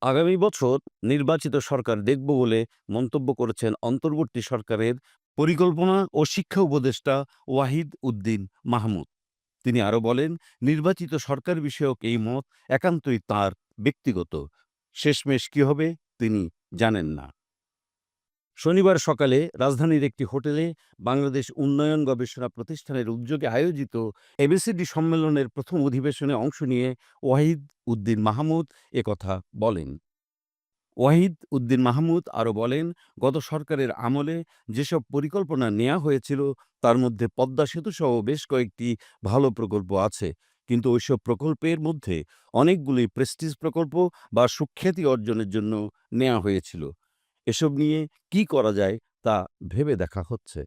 আগামী বছর নির্বাচিত সরকার দেখব বলে মন্তব্য করেছেন অন্তর্বর্তী সরকারের পরিকল্পনা ও শিক্ষা উপদেষ্টা ওয়াহিদ উদ্দিন মাহমুদ। তিনি আরও বলেন, নির্বাচিত সরকার বিষয়ক এই মত একান্তই তাঁর ব্যক্তিগত। শেষমেশ কি হবে তিনি জানেন না। শনিবার সকালে রাজধানীর একটি হোটেলে বাংলাদেশ উন্নয়ন গবেষণা প্রতিষ্ঠানের উদ্যোগে আয়োজিত এবিসিডি সম্মেলনের প্রথম অধিবেশনে অংশ নিয়ে ওয়াহিদ উদ্দিন মাহমুদ একথা বলেন। ওয়াহিদ উদ্দিন মাহমুদ আরও বলেন, গত সরকারের আমলে যেসব পরিকল্পনা নেওয়া হয়েছিল তার মধ্যে পদ্মা সেতুসহ বেশ কয়েকটি ভালো প্রকল্প আছে, কিন্তু ওইসব প্রকল্পের মধ্যে অনেকগুলি প্রেস্টিজ প্রকল্প বা সুখ্যাতি অর্জনের জন্য নেওয়া হয়েছিল। এসব নিয়ে কি করা যায় তা ভেবে দেখা হচ্ছে।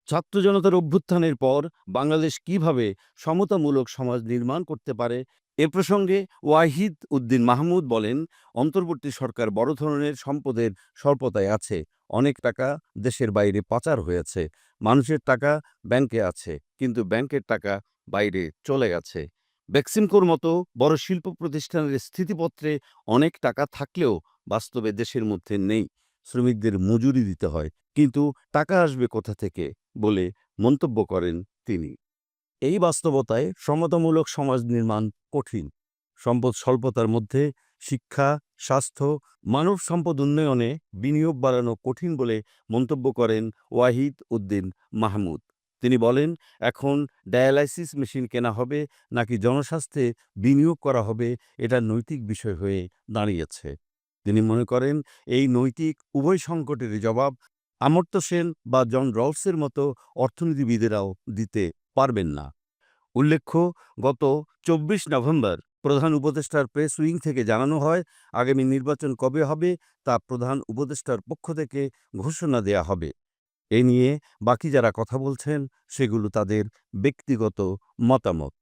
ছাত্র জনতার অভ্যুত্থানের পর বাংলাদেশ কিভাবে সমতামূলক সমাজ নির্মাণ করতে পারে এ প্রসঙ্গে ওয়াহিদ উদ্দিন মাহমুদ বলেন, অন্তর্বর্তী সরকার বড় ধরনের সম্পদের স্বল্পতায় আছে। অনেক টাকা দেশের বাইরে পাচার হয়েছে। মানুষের টাকা ব্যাংকে আছে, কিন্তু ব্যাংকের টাকা বাইরে চলে গেছে। বেক্সিমকোর মতো বড় শিল্প প্রতিষ্ঠানের স্থিতিপত্রে অনেক টাকা থাকলেও বাস্তবে দেশের মধ্যে নেই। শ্রমিকদের মজুরি দিতে হয়, কিন্তু টাকা আসবে কোথা থেকে বলে মন্তব্য করেন তিনি। এই বাস্তবতায় সমতামূলক সমাজ নির্মাণ কঠিন। সম্পদ স্বল্পতার মধ্যে শিক্ষা, স্বাস্থ্য, মানব সম্পদ উন্নয়নে বিনিয়োগ বাড়ানো কঠিন বলে মন্তব্য করেন ওয়াহিদ উদ্দিন মাহমুদ। তিনি বলেন, এখন ডায়ালাইসিস মেশিন কেনা হবে নাকি জনস্বাস্থ্যে বিনিয়োগ করা হবে, এটা নৈতিক বিষয় হয়ে দাঁড়িয়েছে। তিনি মনে করেন, এই নৈতিক উভয় সংকটের জবাব অমর্ত্য সেন বা জন রলসের মতো অর্থনীতিবিদেরাও দিতে পারবেন না। উল্লেখ্য, গত ২৪ নভেম্বর প্রধান উপদেষ্টার প্রেস উইং থেকে জানানো হয়, আগামী নির্বাচন কবে হবে তা প্রধান উপদেষ্টার পক্ষ থেকে ঘোষণা দেয়া হবে। এ নিয়ে বাকি যারা কথা বলছেন সেগুলো তাদের ব্যক্তিগত মতামত।